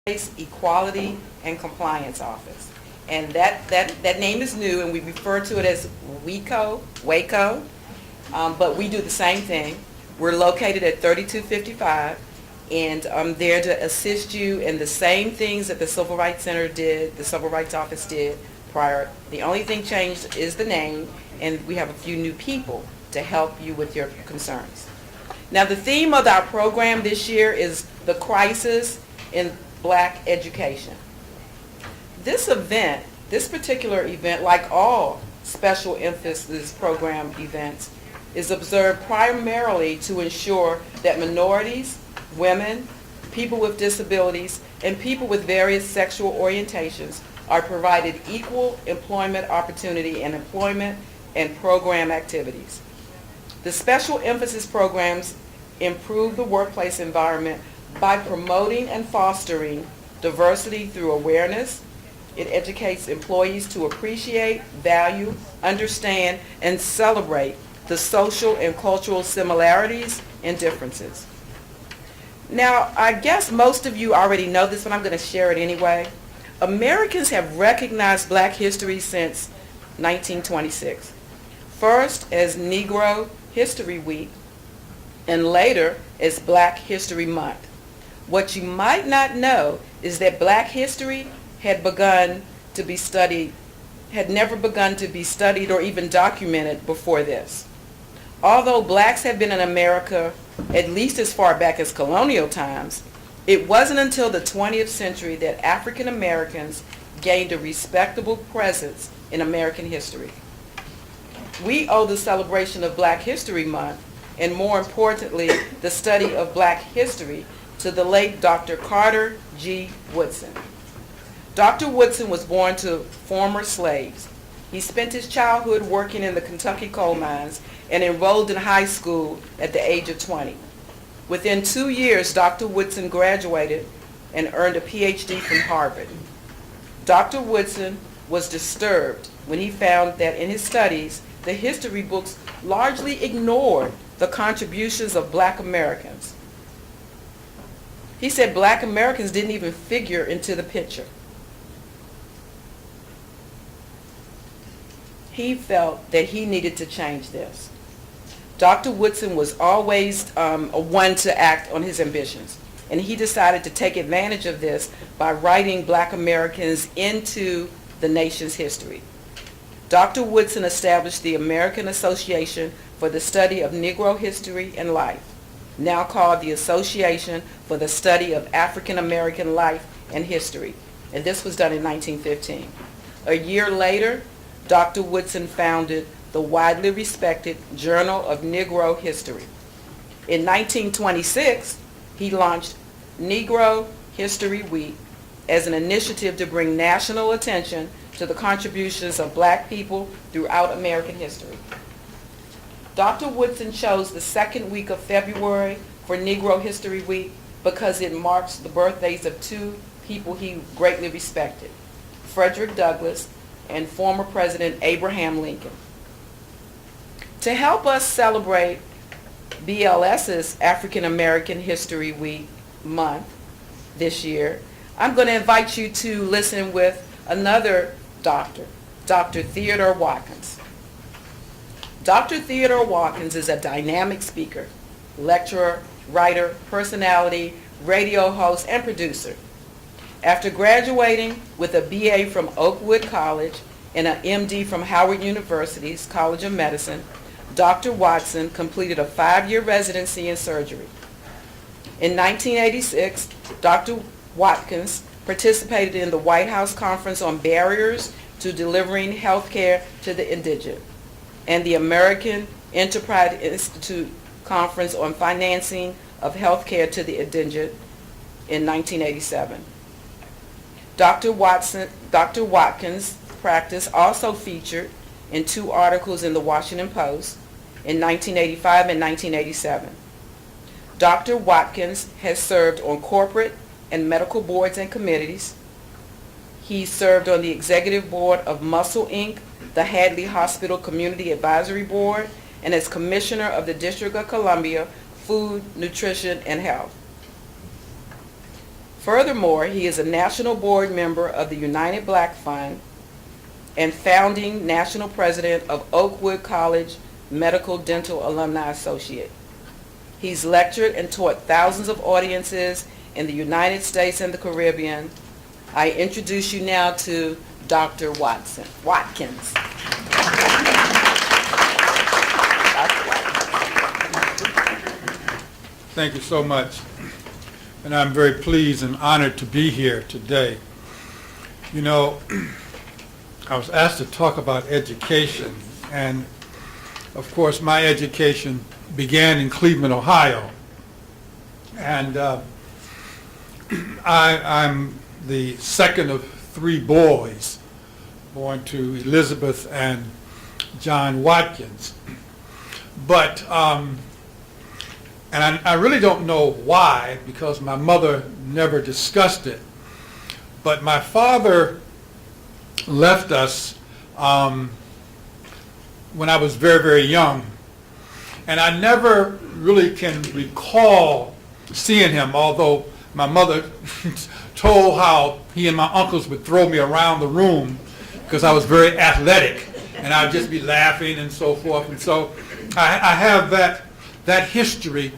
Equality and Compliance Office. And that name is new, and we refer to it as WACO, but we do the same thing. We're located at 3255, and I'm there to assist you in the same things that the Civil Rights Center did, the Civil Rights Office did prior. The only thing changed is the name, and we have a few new people to help you with your concerns. Now, the theme of our program this year is the crisis in Black education. This particular event, like all special emphasis program events, is observed primarily to ensure that minorities, women, people with disabilities, and people with various sexual orientations are provided equal employment opportunity and employment and program activities. The special emphasis programs improve the workplace environment by promoting and fostering diversity through awareness. It educates employees to appreciate, value, understand, and celebrate the social and cultural similarities and differences. Now, I guess most of you already know this, but I'm going to share it anyway. Americans have recognized Black history since 1926. First as Negro History Week, and later as Black History Month. What you might not know is that Black history had never begun to be studied or even documented before this. Although Blacks have been in America at least as far back as colonial times, it wasn't until the 20th century that African Americans gained a respectable presence in American history. We owe the celebration of Black History Month, and more importantly, the study of Black history, to the late Dr. Carter G. Woodson. Dr. Woodson was born to former slaves. He spent his childhood working in the Kentucky coal mines and enrolled in high school at the age of 20. Within 2 years, Dr. Woodson graduated and earned a PhD from Harvard. Dr. Woodson was disturbed when he found that in his studies, the history books largely ignored the contributions of Black Americans. He said Black Americans didn't even figure into the picture. He felt that he needed to change this. Dr. Woodson was always one to act on his ambitions, and he decided to take advantage of this by writing Black Americans into the nation's history. Dr. Woodson established the American Association for the Study of Negro History and Life, now called the Association for the Study of African American Life and History, and this was done in 1915. A year later, Dr. Woodson founded the widely respected Journal of Negro History. In 1926, he launched Negro History Week as an initiative to bring national attention to the contributions of Black people throughout American history. Dr. Woodson chose the second week of February for Negro History Week because it marks the birthdays of two people he greatly respected, Frederick Douglass and former President Abraham Lincoln. To help us celebrate BLS's African American History Week month this year, I'm going to invite you to listen with another doctor, Dr. Theodore Watkins. Dr. Theodore Watkins is a dynamic speaker, lecturer, writer, personality, radio host, and producer. After graduating with a BA from Oakwood College and an MD from Howard University's College of Medicine, Dr. Watson completed a 5-year residency in surgery. In 1986, Dr. Watkins participated in the White House Conference on Barriers to Delivering Health Care to the Indigent and the American Enterprise Institute Conference on Financing of Health Care to the Indigent in 1987. Dr. Watkins' practice also featured in 2 articles in the Washington Post in 1985 and 1987. Dr. Watkins has served on corporate and medical boards and committees. He served on the executive board of Muscle Inc., the Hadley Hospital Community Advisory Board, and as Commissioner of the District of Columbia Food, Nutrition, and Health. Furthermore, he is a national board member of the United Black Fund and founding national president of Oakwood College Medical Dental Alumni Associate. He's lectured and taught thousands of audiences in the United States and the Caribbean. I introduce you now to Dr. Watkins. Thank you so much. And I'm very pleased and honored to be here today. You know, I was asked to talk about education, and of course my education began in Cleveland, Ohio. And I'm the second of three boys born to Elizabeth and John Watkins. But and I really don't know why, because my mother never discussed it. But my father left us when I was very, very young. And I never really can recall seeing him, although my mother told how he and my uncles would throw me around the room because I was very athletic. And I would just be laughing and so forth. And so I have that history.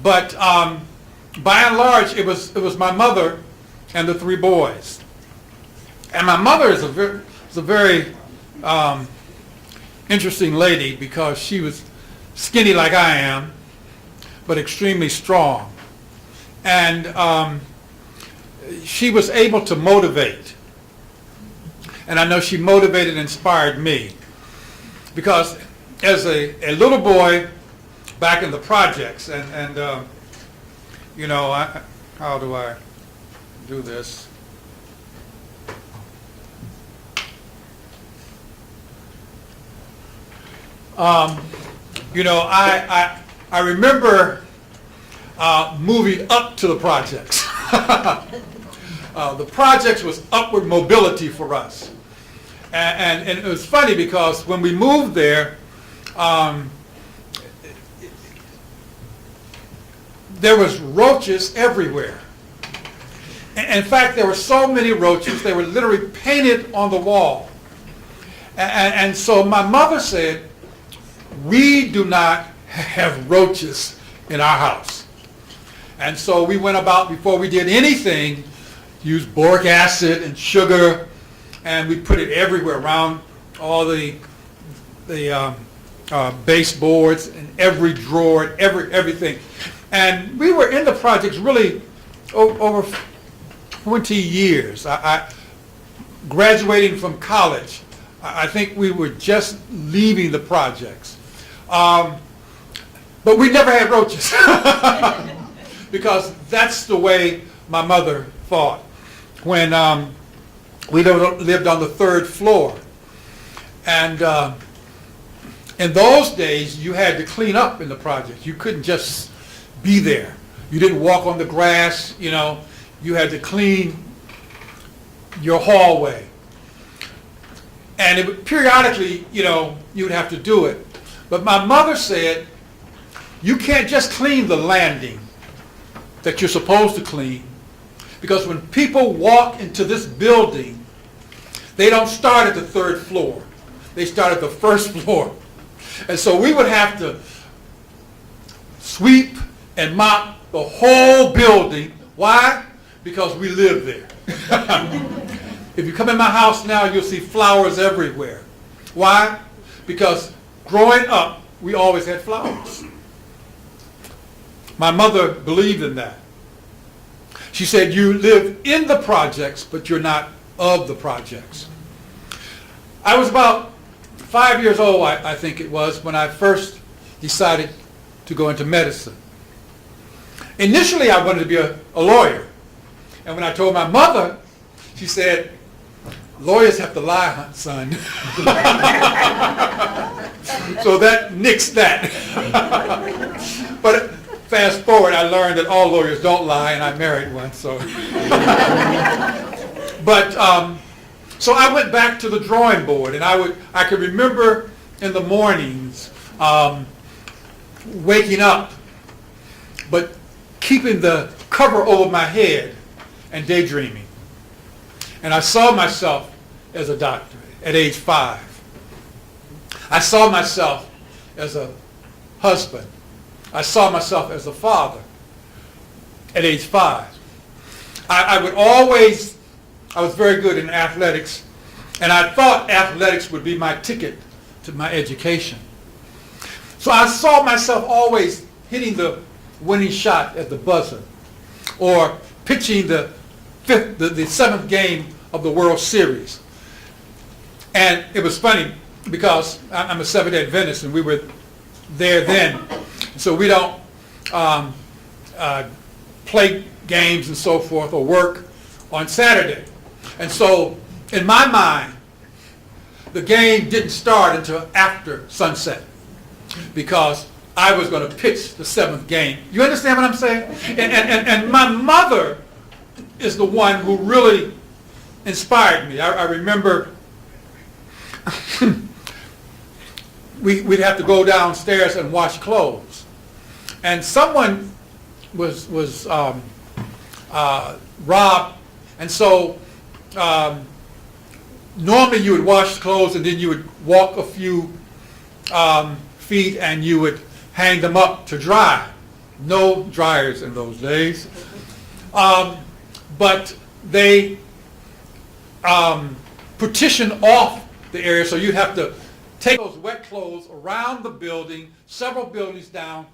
But by and large, it was my mother and the three boys. And my mother is a very interesting lady, because she was skinny like I am, but extremely strong. And she was able to motivate. And I know she motivated and inspired me, because as a little boy back in the projects, and you know, how do I do this? You know, I remember moving up to the projects. The projects was upward mobility for us. And it was funny, because when we moved there, there was roaches everywhere. In fact, there were so many roaches, they were literally painted on the wall. And so my mother said, we do not have roaches in our house. And so we went about, before we did anything, used boric acid and sugar, and we put it everywhere, around all the baseboards and every drawer, everything. And we were in the projects really over 20 years. I graduating from college, I think we were just leaving the projects. But we never had roaches, because that's the way my mother thought. When we lived on the third floor, and in those days you had to clean up in the project. You couldn't just be there. You didn't walk on the grass, you know. You had to clean your hallway. And periodically, you know, you'd have to do it. But my mother said, you can't just clean the landing that you're supposed to clean, because when people walk into this building, they don't start at the third floor. They start at the first floor. And so we would have to sweep and mop the whole building. Why? Because we live there. If you come in my house now, you'll see flowers everywhere. Why? Because growing up, we always had flowers. My mother believed in that. She said, you live in the projects, but you're not of the projects. I was about 5 years old, I think it was, when I first decided to go into medicine. Initially, I wanted to be a lawyer. And when I told my mother, she said, lawyers have to lie, son. So that nixed that. But fast forward, I learned that all lawyers don't lie, and I married one. So, but so I went back to the drawing board, and I could remember in the mornings waking up, but keeping the cover over my head and daydreaming. And I saw myself as a doctor at age 5. I saw myself as a husband. I saw myself as a father at age 5. I was very good in athletics, and I thought athletics would be my ticket to my education. So I saw myself always hitting the winning shot at the buzzer, or pitching the 7th game of the World Series. And it was funny because I'm a Seventh-day Adventist, and we were there then, so we don't play games and so forth or work on Saturday. And so in my mind, the game didn't start until after sunset because I was going to pitch the 7th game. You understand what I'm saying? And my mother is the one who really inspired me. I remember we'd have to go downstairs and wash clothes. And someone was robbed, and so normally you would wash clothes and then you would walk a few feet and you would hang them up to dry. No dryers in those days. But they partitioned off the area, so you'd have to take those wet clothes around the building, several buildings down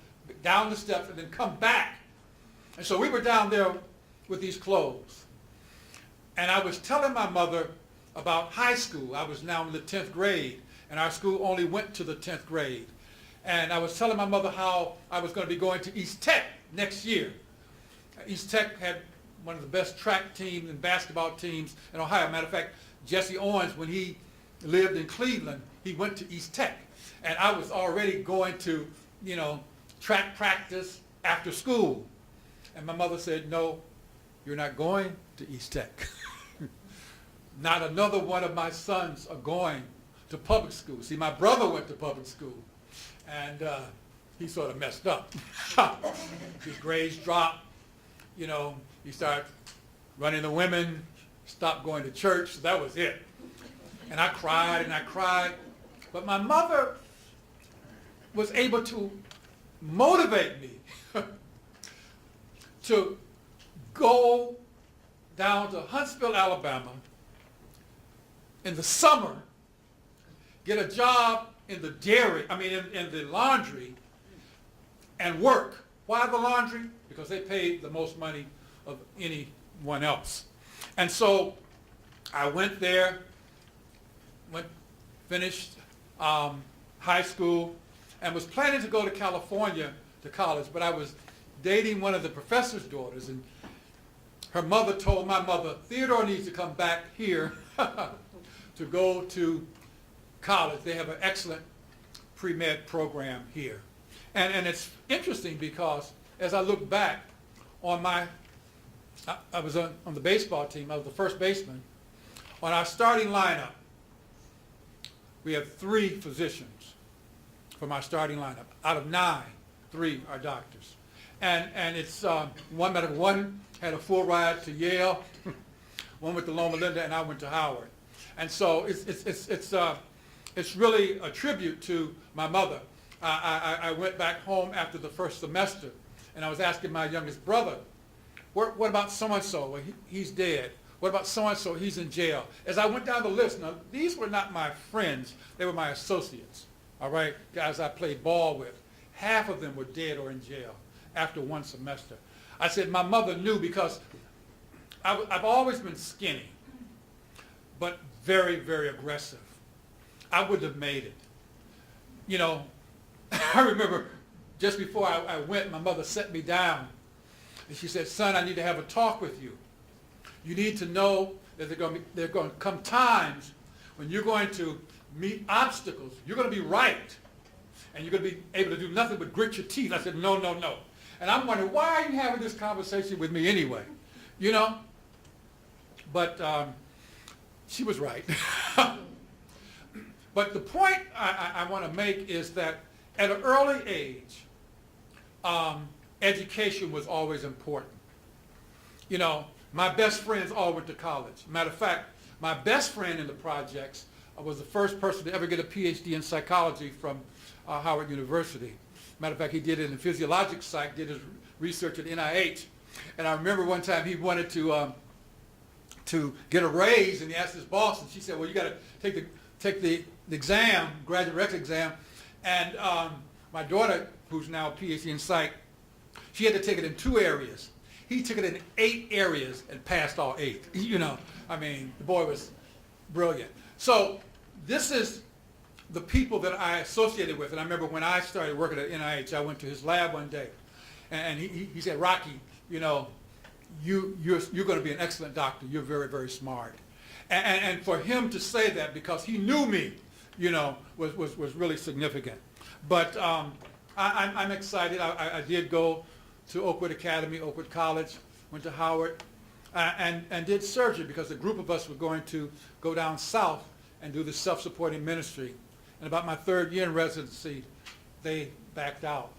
the steps, and then come back. And so we were down there with these clothes. And I was telling my mother about high school. I was now in the 10th grade, and our school only went to the 10th grade. And I was telling my mother how I was going to be going to East Tech next year. East Tech had one of the best track teams and basketball teams in Ohio. Matter of fact, Jesse Owens, when he lived in Cleveland, he went to East Tech. And I was already going to, track practice after school. And my mother said, "No, you're not going to East Tech. Not another one of my sons are going to public school." See, my brother went to public school, and he sort of messed up. His grades dropped. He started running the women, stopped going to church, so that was it. And I cried and I cried. But my mother was able to motivate me to go down to Huntsville, Alabama in the summer, get a job in the in the laundry, and work. Why the laundry? Because they paid the most money of anyone else. And so I went there, finished high school, and was planning to go to California to college, but I was dating one of the professor's daughters, and her mother told my mother, "Theodore needs to come back here to go to college. They have an excellent pre-med program here." And it's interesting because as I look back on I was on the baseball team, I was the first baseman. On our starting lineup, we have 3 physicians from our starting lineup. Out of 9, 3 are doctors. And it's one had a full ride to Yale, one went to Loma Linda, and I went to Howard. And so it's really a tribute to my mother. I went back home after the first semester, and I was asking my youngest brother, what about so-and-so? Well, he's dead. What about so-and-so? He's in jail. As I went down the list, now these were not my friends, they were my associates, all right, guys I played ball with. Half of them were dead or in jail after one semester. I said my mother knew because I've always been skinny, but very, very aggressive. I wouldn't have made it. I remember just before I went, my mother set me down, and she said, "Son, I need to have a talk with you. You need to know that there are going to come times when you're going to meet obstacles. You're going to be right, and you're going to be able to do nothing but grit your teeth." I said, "No, no, no." And I'm wondering, why are you having this conversation with me anyway? But she was right. But the point I want to make is that at an early age, education was always important. My best friends all went to college. Matter of fact, my best friend in the projects was the first person to ever get a PhD in psychology from Howard University. Matter of fact, he did it in physiologic psych, did his research at NIH. And I remember one time he wanted to get a raise, and he asked his boss, and she said, well, you got to take the exam, graduate rec exam. And my daughter, who's now a PhD in psych, she had to take it in 2 areas. He took it in 8 areas and passed all 8. You know, I mean, the boy was brilliant. So this is the people that I associated with. And I remember when I started working at NIH, I went to his lab one day, and he said, Rocky, you know, you're going to be an excellent doctor. You're very, very smart. And for him to say that, because he knew me, you know, was really significant. But I'm excited. I did go to Oakwood Academy, Oakwood College, went to Howard, and did surgery because a group of us were going to go down south and do the self-supporting ministry. And about my 3rd year in residency, they backed out.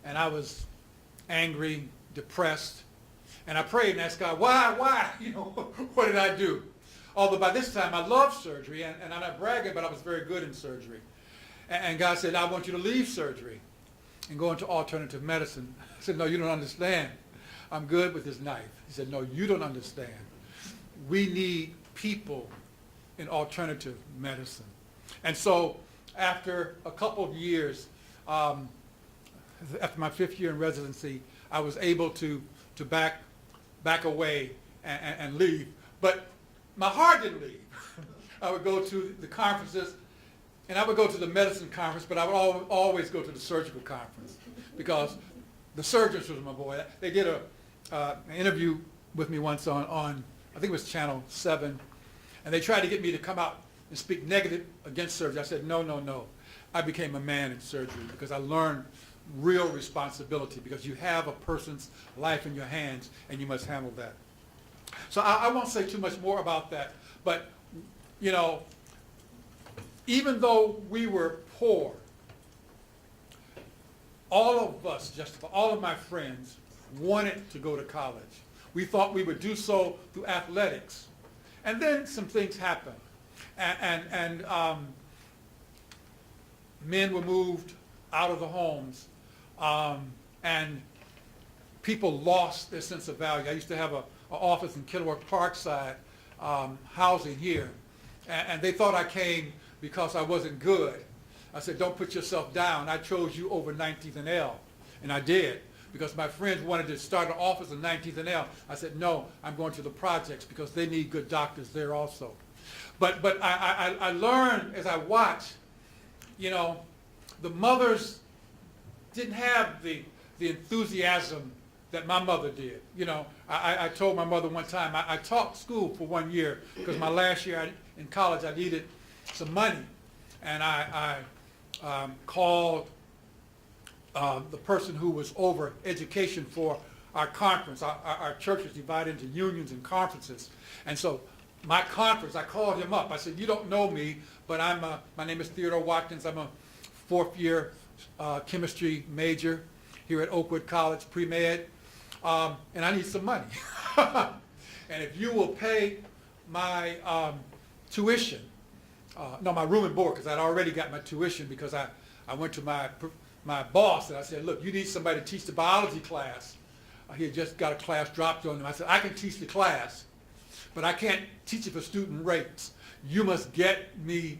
And I was angry, depressed. And I prayed and asked God, why? You know, what did I do? Although by this time I loved surgery, and I'm not bragging, but I was very good in surgery. And God said, I want you to leave surgery and go into alternative medicine. I said, no, you don't understand. I'm good with this knife. He said, no, you don't understand. We need people in alternative medicine. And so after a couple of years, after my 5th year in residency, I was able to back away and leave. But my heart didn't leave. I would go to the conferences, and I would go to the medicine conference, but I would always go to the surgical conference because the surgeons was my boy. They did an interview with me once on I think it was Channel 7, and they tried to get me to come out and speak negative against surgery. I said, no. I became a man in surgery because I learned real responsibility because you have a person's life in your hands and you must handle that. So I won't say too much more about that, but, you know, even though we were poor, all of us, just about all of my friends, wanted to go to college. We thought we would do so through athletics. And then some things happened. And men were moved out of the homes, and people lost their sense of value. I used to have an office in Kenilworth Parkside, housing here, and they thought I came because I wasn't good. I said, don't put yourself down. I chose you over 19th and L, and I did. Because my friends wanted to start an office in 19th and L. I said, no, I'm going to the projects because they need good doctors there also. But I learned as I watched, you know, the mothers didn't have the enthusiasm that my mother did. You know, I told my mother one time, I taught school for 1 year because my last year in college I needed some money. And I called the person who was over education for our conference. Our church is divided into unions and conferences. And so my conference, I called him up. I said, you don't know me, but my name is Theodore Watkins. I'm a 4th year chemistry major here at Oakwood College, pre-med, and I need some money. And if you will pay my tuition, my room and board, because I'd already got my tuition because I went to my boss and I said, look, you need somebody to teach the biology class. He had just got a class dropped on him. I said, I can teach the class, but I can't teach it for student rates. You must get me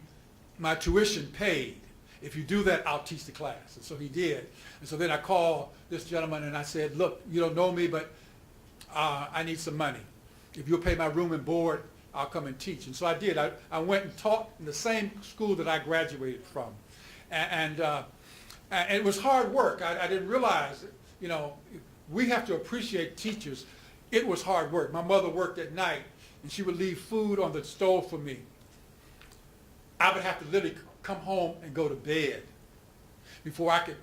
my tuition paid. If you do that, I'll teach the class. And so he did. And so then I called this gentleman and I said, look, you don't know me, but I need some money. If you'll pay my room and board, I'll come and teach. And so I did. I went and taught in the same school that I graduated from. And it was hard work. I didn't realize, you know, we have to appreciate teachers. It was hard work. My mother worked at night, and she would leave food on the stove for me. I would have to literally come home and go to bed before I could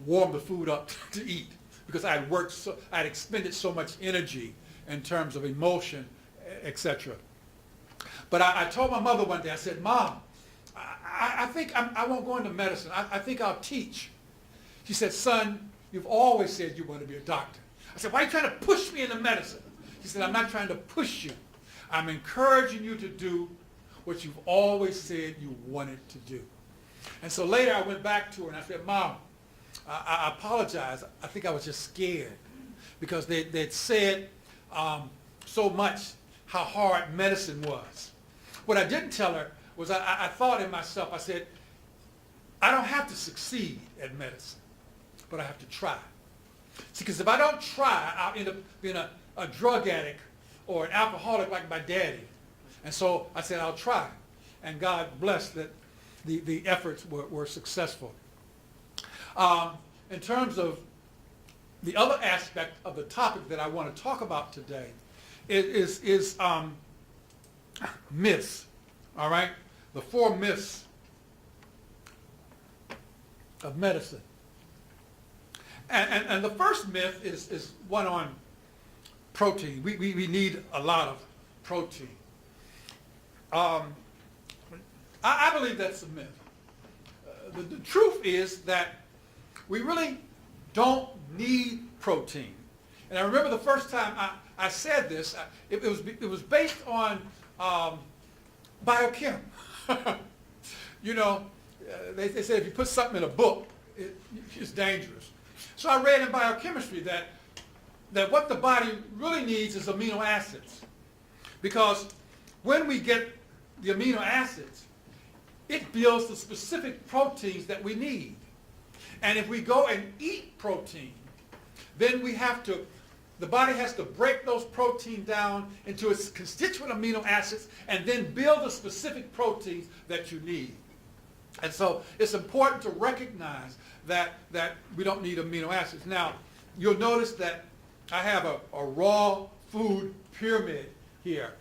warm the food up to eat because I had worked so, I had expended so much energy in terms of emotion, etc. But I told my mother one day, I said, Mom, I think I won't go into medicine. I think I'll teach. She said, son, you've always said you want to be a doctor. I said, why are you trying to push me into medicine? She He said, I'm not trying to push you. I'm encouraging you to do what you've always said you wanted to do. And so later I went back to her and I said, Mom, I apologize. I think I was just scared because they'd said so much how hard medicine was. What I didn't tell her was I thought in myself, I said, I don't have to succeed at medicine, but I have to try. See, because if I don't try, I'll end up being a drug addict or an alcoholic like my daddy. And so I said, I'll try. And God blessed that the efforts were successful. In terms of the other aspect of the topic that I want to talk about today is myths, all right? The 4 myths of medicine. And the first myth is one on protein. We need a lot of protein. I believe that's a myth. The truth is that we really don't need protein. And I remember the first time I said this, it was based on biochem. You know, they said if you put something in a book, it's dangerous. So I read in biochemistry that what the body really needs is amino acids. Because when we get the amino acids, it builds the specific proteins that we need. And if we go and eat protein, then the body has to break those proteins down into its constituent amino acids and then build the specific proteins that you need. And so it's important to recognize that we don't need amino acids. Now, you'll notice that I have a raw food pyramid here.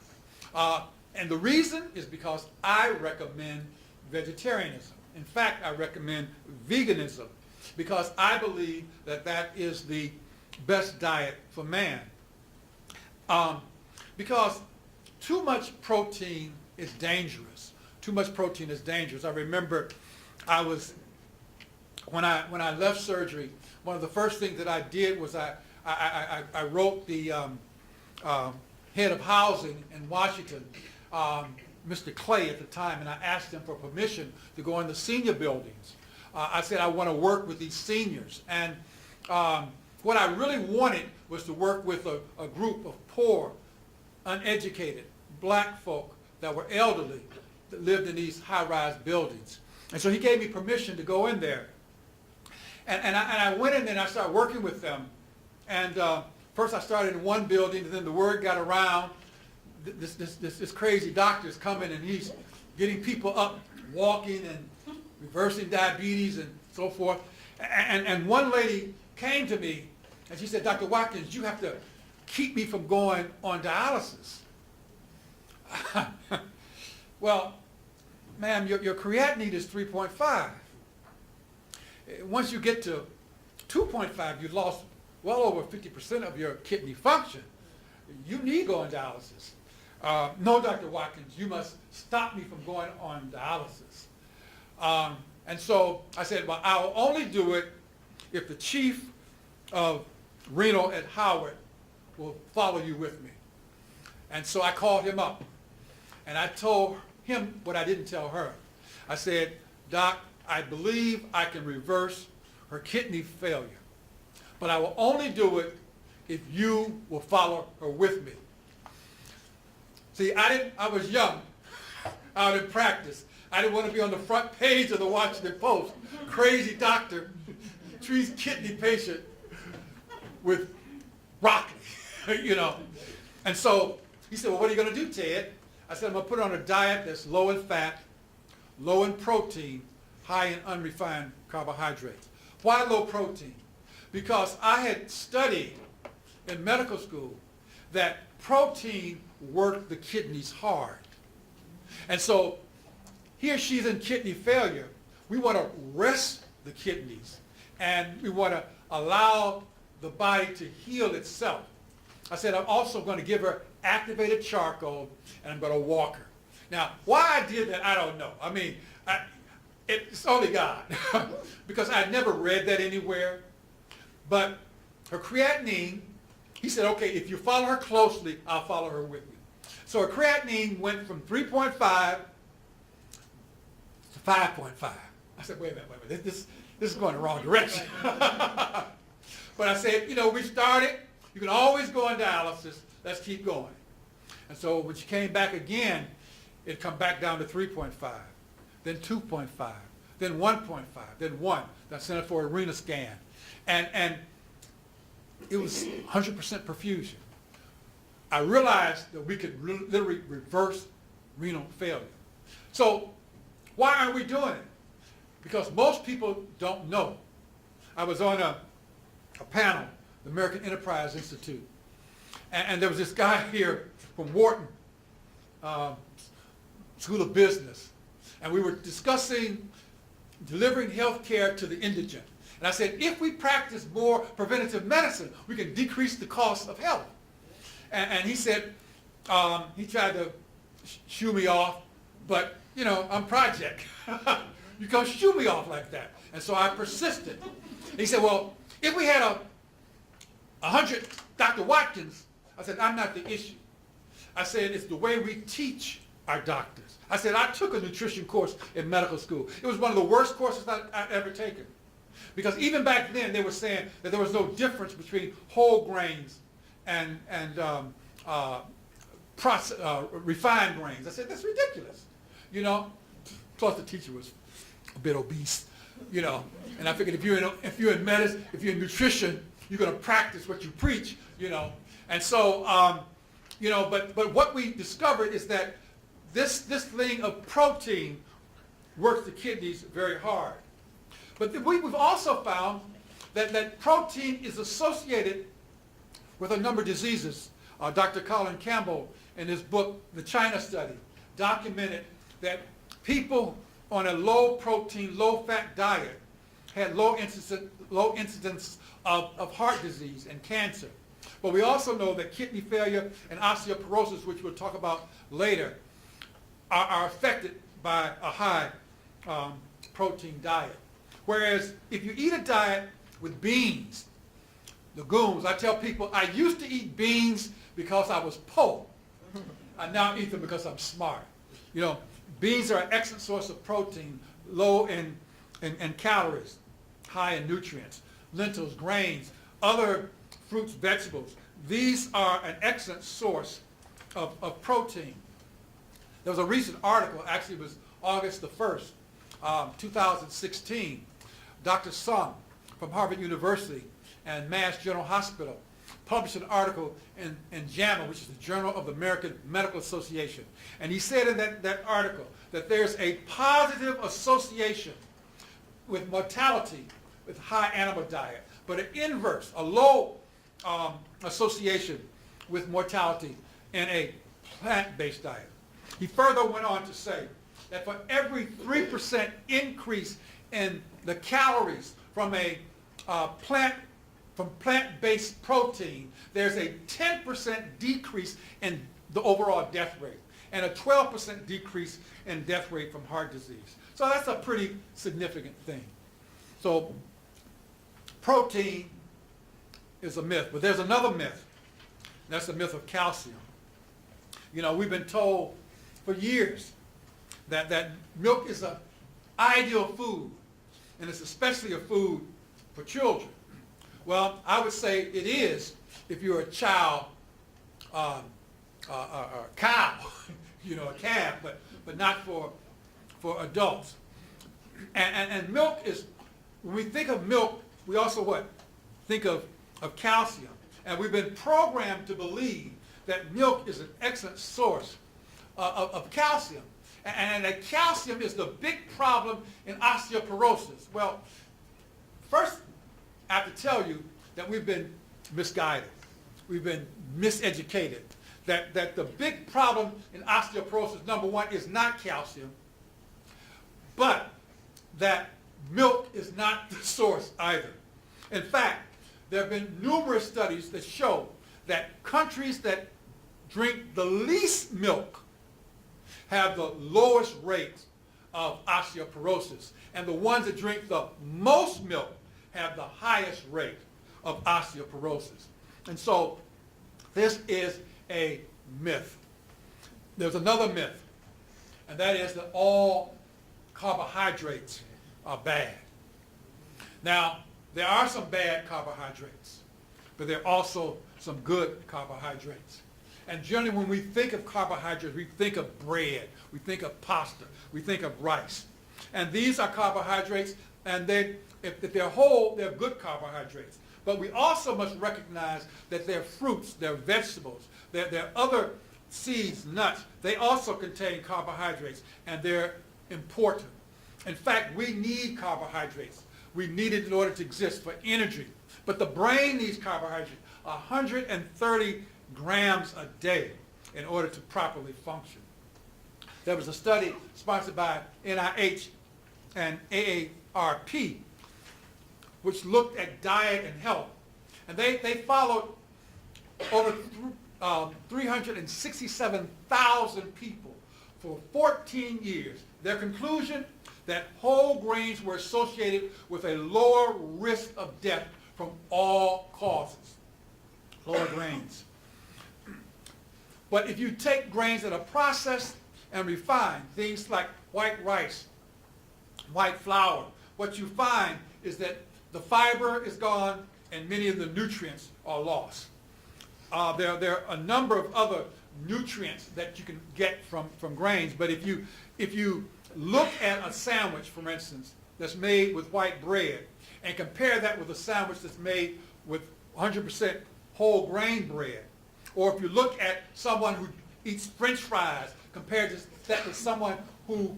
And the reason is because I recommend vegetarianism. In fact, I recommend veganism because I believe that is the best diet for man. Because too much protein is dangerous. Too much protein is dangerous. I remember when I left surgery, one of the first things that I did was I wrote the head of housing in Washington, Mr. Clay at the time, and I asked him for permission to go in the senior buildings. I said I want to work with these seniors. And what I really wanted was to work with a group of poor, uneducated, black folk that were elderly that lived in these high-rise buildings. And so he gave me permission to go in there. And I went in there and I started working with them. And first I started in one building, and then the word got around. This crazy doctor is coming and he's getting people up, walking and reversing diabetes and so forth. And one lady came to me and she said, Dr. Watkins, you have to keep me from going on dialysis. Well, ma'am, your creatinine is 3.5. Once you get to 2.5, you've lost well over 50% of your kidney function. You need to go on dialysis. No, Dr. Watkins, you must stop me from going on dialysis. And so I said, well, I'll only do it if the chief of renal at Howard will follow you with me. And so I called him up. And I told him what I didn't tell her. I said, Doc, I believe I can reverse her kidney failure. But I will only do it if you will follow her with me. See, I was young, out in practice. I didn't want to be on the front page of the Washington Post. Crazy doctor treats kidney patient with broccoli, you know. And so he said, well, what are you going to do, Ted? I said, I'm going to put her on a diet that's low in fat, low in protein, high in unrefined carbohydrates. Why low protein? Because I had studied in medical school that protein worked the kidneys hard. And so here she's in kidney failure. We want to rest the kidneys and we want to allow the body to heal itself. I said, I'm also going to give her activated charcoal and I'm going to walk her. Now, why I did that, I don't know. I mean, it's only God. Because I'd never read that anywhere. But her creatinine, he said, okay, if you follow her closely, I'll follow her with you. So her creatinine went from 3.5 to 5.5. I said, wait a minute, this is going the wrong direction. But I said, we started, you can always go on dialysis, let's keep going. And so when she came back again, it come back down to 3.5, then 2.5, then 1.5, then 1. Then I sent her for a renal scan. And it was 100% perfusion. I realized that we could literally reverse renal failure. So why aren't we doing it? Because most people don't know. I was on a panel, the American Enterprise Institute, and there was this guy here from Wharton School of Business, and we were discussing delivering health care to the indigent. And I said, if we practice more preventative medicine, we can decrease the cost of health. And he said, he tried to shoo me off, but, I'm project. You can't shoo me off like that. And so I persisted. He said, well, if we had 100 Dr. Watkins, I said, I'm not the issue. I said, it's the way we teach our doctors. I said, I took a nutrition course in medical school. It was one of the worst courses I've ever taken. Because even back then, they were saying that there was no difference between whole grains and refined grains. I said, that's ridiculous. Plus the teacher was a bit obese, And I figured if you're in medicine, if you're in nutrition, you're going to practice what you preach, And so, but what we discovered is that this thing of protein works the kidneys very hard. But we've also found that protein is associated with a number of diseases. Dr. Colin Campbell, in his book, The China Study, documented that people on a low protein, low fat diet had low incidence of heart disease and cancer. But we also know that kidney failure and osteoporosis, which we'll talk about later, are affected by a high protein diet. Whereas if you eat a diet with beans, legumes, I tell people I used to eat beans because I was poor. I now eat them because I'm smart. Beans are an excellent source of protein, low in calories, high in nutrients. Lentils, grains, other fruits, vegetables. These are an excellent source of protein. There was a recent article, actually it was August the 1st, 2016. Dr. Sung from Harvard University and Mass General Hospital published an article in JAMA, which is the Journal of the American Medical Association. And he said in that article that there's a positive association with mortality with high animal diet, but an inverse, a low association with mortality in a plant-based diet. He further went on to say that for every 3% increase in the calories from plant-based protein, there's a 10% decrease in the overall death rate and a 12% decrease in death rate from heart disease. So that's a pretty significant thing. So protein is a myth, but there's another myth. That's the myth of calcium. We've been told for years that milk is an ideal food, and it's especially a food for children. Well, I would say it is if you're a child, a cow, a calf, but not for adults. And milk is, when we think of milk, we also think of calcium. And we've been programmed to believe that milk is an excellent source of calcium. And that calcium is the big problem in osteoporosis. Well, first, I have to tell you that we've been misguided. We've been miseducated. That the big problem in osteoporosis, number one, is not calcium, but that milk is not the source either. In fact, there have been numerous studies that show that countries that drink the least milk have the lowest rate of osteoporosis, and the ones that drink the most milk have the highest rate of osteoporosis. And so This is a myth. There's another myth, and that is that all carbohydrates are bad. Now, there are some bad carbohydrates, but there are also some good carbohydrates. And generally when we think of carbohydrates, we think of bread, we think of pasta, we think of rice. And these are carbohydrates, and if they're whole, they're good carbohydrates. But we also must recognize that they're fruits, they're vegetables, they're other seeds, nuts. They also contain carbohydrates, and they're important. In fact, we need carbohydrates. We need it in order to exist for energy. But the brain needs carbohydrates, 130 grams a day in order to properly function. There was a study sponsored by NIH and AARP, which looked at diet and health. And they followed over 367,000 people for 14 years. Their conclusion, that whole grains were associated with a lower risk of death from all causes. Lower grains. But if you take grains that are processed and refined, things like white rice, white flour, what you find is that the fiber is gone and many of the nutrients are lost. There are a number of other nutrients that you can get from grains, but if you look at a sandwich, for instance, that's made with white bread and compare that with a sandwich that's made with 100% whole grain bread, or if you look at someone who eats French fries compared to that with someone who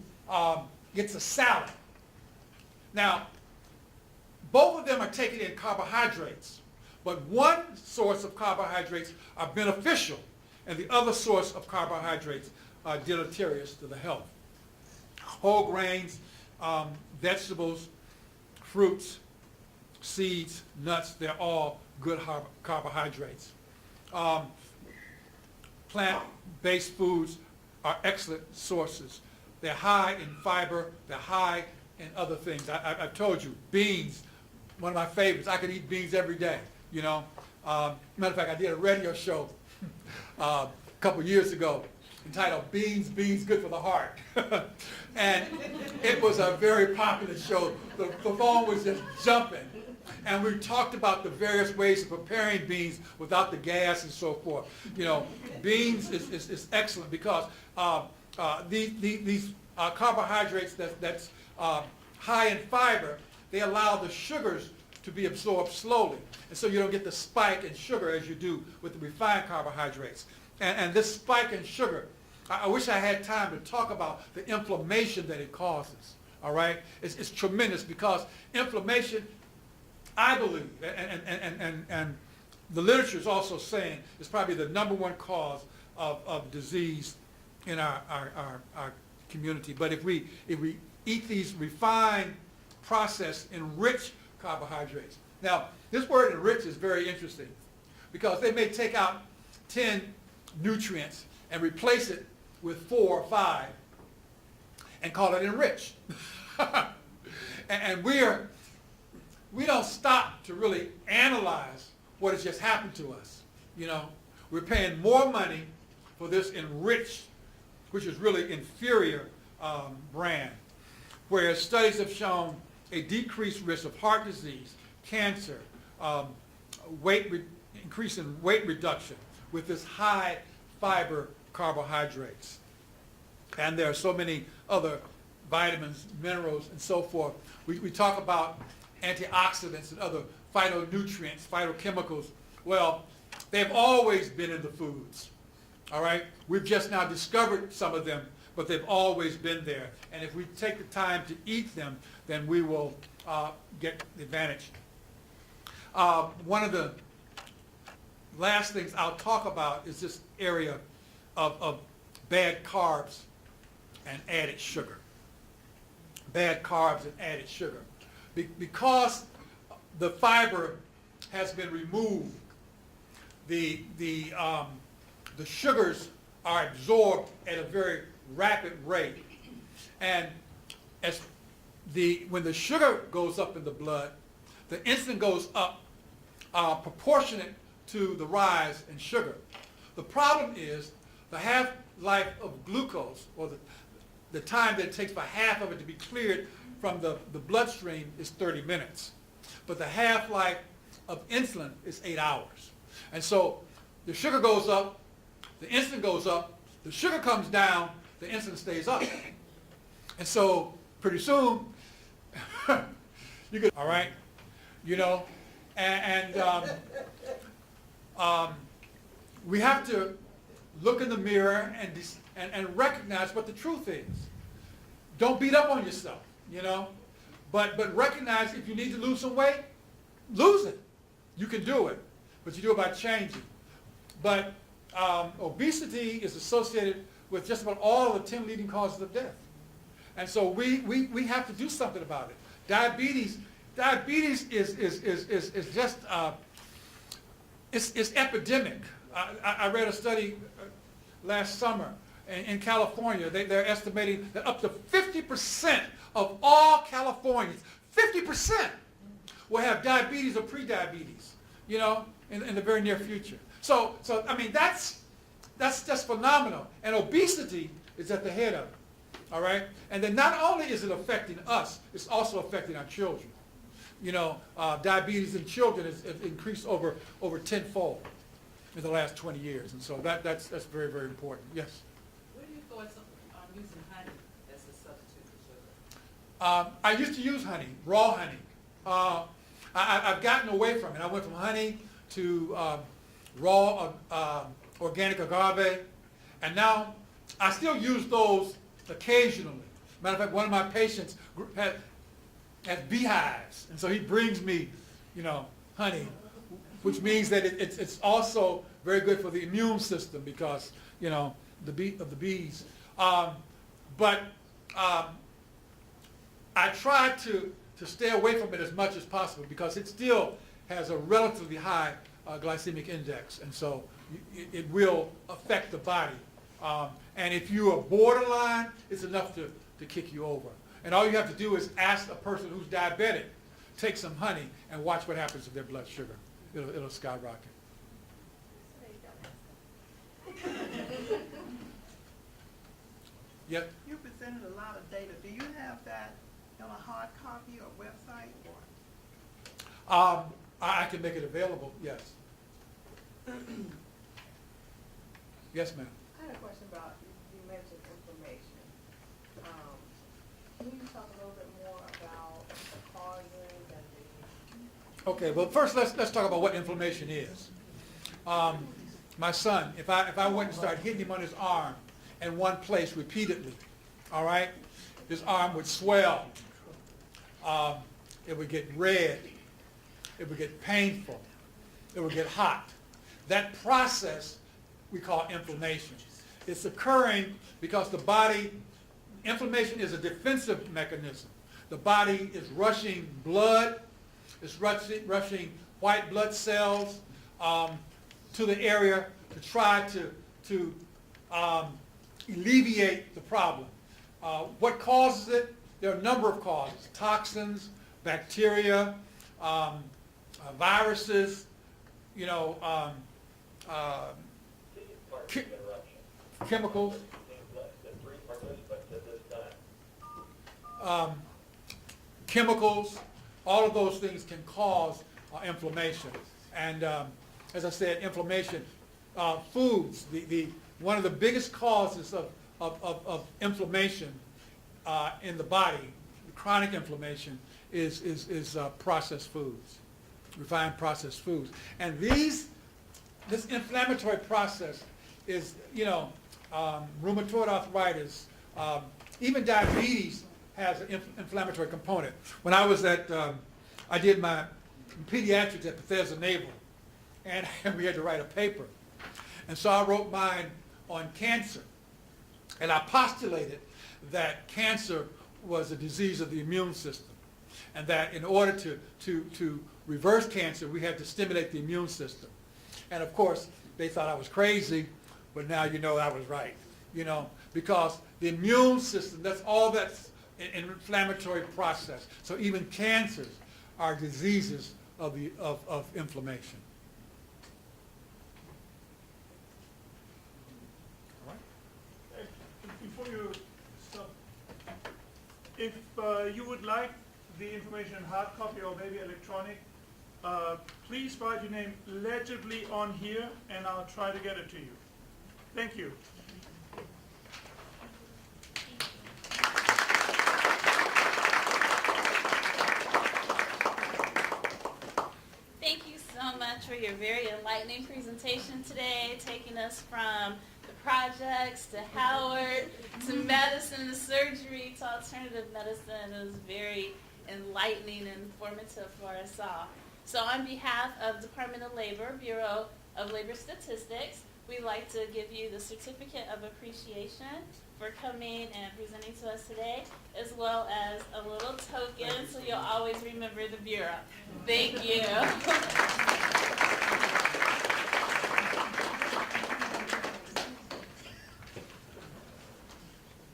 gets a salad. Now, both of them are taking in carbohydrates, but one source of carbohydrates are beneficial, and the other source of carbohydrates are deleterious to the health. Whole grains, vegetables, fruits, seeds, nuts, they're all good carbohydrates. Plant-based foods are excellent sources. They're high in fiber, they're high in other things. I've told you, beans, one of my favorites. I could eat beans every day, you know. Matter of fact, I did a radio show a couple years ago entitled Beans, Good for the Heart. And it was a very popular show. The phone was just jumping. And we talked about the various ways of preparing beans without the gas and so forth. You know, beans is excellent because these carbohydrates that's high in fiber, they allow the sugars to be absorbed slowly. And so you don't get the spike in sugar as you do with the refined carbohydrates. And this spike in sugar, I wish I had time to talk about the inflammation that it causes. All right? It's tremendous because inflammation, I believe, and the literature is also saying, is probably the number one cause of disease in our community. But if we eat these refined, processed, enriched carbohydrates. Now, this word enrich is very interesting because they may take out 10 nutrients and replace it with 4 or 5 and call it enriched. And we don't stop to really analyze what has just happened to us. You know, we're paying more money for this enriched, which is really inferior brand, whereas studies have shown a decreased risk of heart disease, cancer, increase in weight reduction with this high fiber carbohydrates. And there are so many other vitamins, minerals, and so forth. We talk about antioxidants and other phytonutrients, phytochemicals. Well, they've always been in the foods. All right? We've just now discovered some of them, but they've always been there. And if we take the time to eat them, then we will get the advantage. One of the last things I'll talk about is this area of bad carbs and added sugar. Bad carbs and added sugar. Because the fiber has been removed, the sugars are absorbed at a very rapid rate. And when the sugar goes up in the blood, the insulin goes up proportionate to the rise in sugar. The problem is the half-life of glucose, or the time that it takes for half of it to be cleared from the bloodstream is 30 minutes. But the half-life of insulin is 8 hours. And so the sugar goes up, the insulin goes up, the sugar comes down, the insulin stays up. And so pretty soon, you get, all right, you know, and we have to look in the mirror and recognize what the truth is. Don't beat up on yourself, you know, but recognize if you need to lose some weight, lose it. You can do it, but you do it by changing. But obesity is associated with just about all of the 10 leading causes of death. And so we have to do something about it. Diabetes is just, it's epidemic. I read a study last summer in California. They're estimating that up to 50% of all Californians, 50% will have diabetes or prediabetes, you know, in the very near future. So I mean, that's just phenomenal. And obesity is at the head of it, all right? And then not only is it affecting us, it's also affecting our children. You know, diabetes in children has increased over tenfold in the last 20 years. And so that's very, very important. Yes? What do you thoughts on using honey as a substitute for sugar? I used to use honey, raw honey. I've gotten away from it. I went from honey to raw organic agave, and now I still use those occasionally. Matter of fact, one of my patients has beehives, and so he brings me, you know, honey, which means that it's also very good for the immune system because, you know, the bees. But I try to stay away from it as much as possible because it still has a relatively high glycemic index, and so it will affect the body. And if you are borderline, it's enough to kick you over. And all you have to do is ask a person who's diabetic, take some honey, and watch what happens to their blood sugar. It'll skyrocket. Yep. You presented a lot of data. Do you have that on a hard copy or website? I can make it available, yes. Yes, ma'am. I had a question about, you mentioned inflammation. Can you talk a little bit more about the causes and the... Okay, well, first let's talk about what inflammation is. My son, if I went and started hitting him on his arm in one place repeatedly, all right, his arm would swell. It would get red. It would get painful. It would get hot. That process we call inflammation. It's occurring because the body, inflammation is a defensive mechanism. The body is rushing blood, it's rushing white blood cells to the area to try to alleviate the problem. What causes it? There are a number of causes: toxins, bacteria, viruses, you know, chemicals. Chemicals, all of those things can cause inflammation. And as I said, inflammation, foods, one of the biggest causes of inflammation in the body, chronic inflammation, is processed foods, refined processed foods. And this inflammatory process is, you know, rheumatoid arthritis, even diabetes has an inflammatory component. When I was I did my pediatrics at Bethesda Naval, and we had to write a paper. And so I wrote mine on cancer. And I postulated that cancer was a disease of the immune system, and that in order to reverse cancer, we had to stimulate the immune system. And of course, they thought I was crazy, but now you know I was right, you know, because the immune system, that's all that's an inflammatory process. So even cancers are diseases of inflammation. If you would like the information in hard copy or maybe electronic, please write your name legibly on here and I'll try to get it to you. Thank you. Thank you so much for your very enlightening presentation today, taking us from the projects to Howard to medicine to surgery to alternative medicine. It was very enlightening and informative for us all. So on behalf of Department of Labor, Bureau of Labor Statistics, we'd like to give you the Certificate of Appreciation for coming and presenting to us today, as well as a little token so you'll always remember the Bureau. Thank you.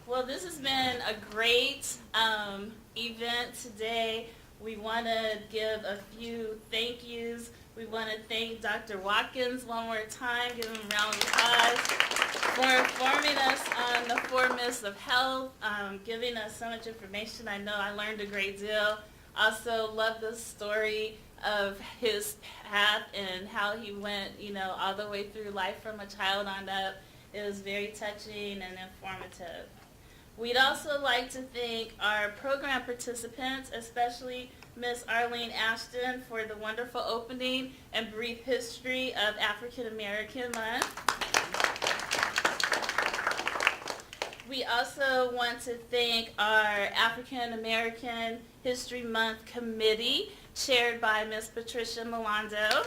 Well, this has been a great event today. We want to give a few thank yous. We want to thank Dr. Watkins one more time, give him a round of applause, for informing us on the 4 myths of health, giving us so much information. I know I learned a great deal. Also love the story of his path and how he went, all the way through life from a child on up. It was very touching and informative. We'd also like to thank our program participants, especially Miss Arlene Ashton, for the wonderful opening and brief history of African American Month. We also want to thank our African American History Month Committee, chaired by Miss Patricia Milando.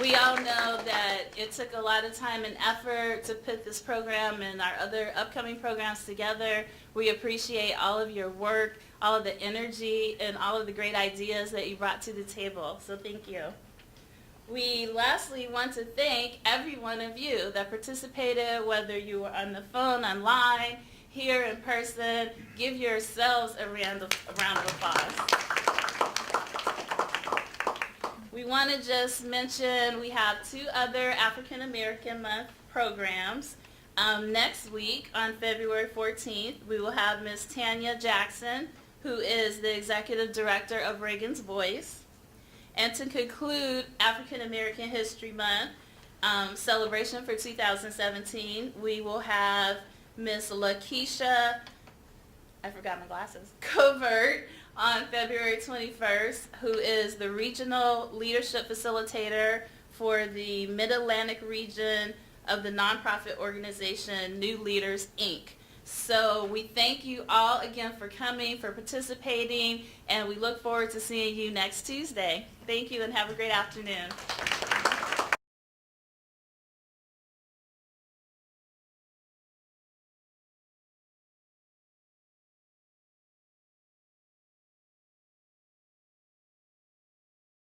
We all know that it took a lot of time and effort to put this program and our other upcoming programs together. We appreciate all of your work, all of the energy, and all of the great ideas that you brought to the table. So thank you. We lastly want to thank every one of you that participated, whether you were on the phone, online, here in person. Give yourselves a round of applause. We want to just mention we have 2 other African American Month programs. Next week, on February 14th, we will have Ms. Tanya Jackson, who is the Executive Director of Reagan's Voice. And to conclude African American History Month celebration for 2017, we will have Ms. Lakeisha, I forgot my glasses, Covert, on February 21st, who is the Regional Leadership Facilitator for the Mid-Atlantic region of the nonprofit organization New Leaders, Inc. So we thank you all again for coming, for participating, and we look forward to seeing you next Tuesday. Thank you and have a great afternoon.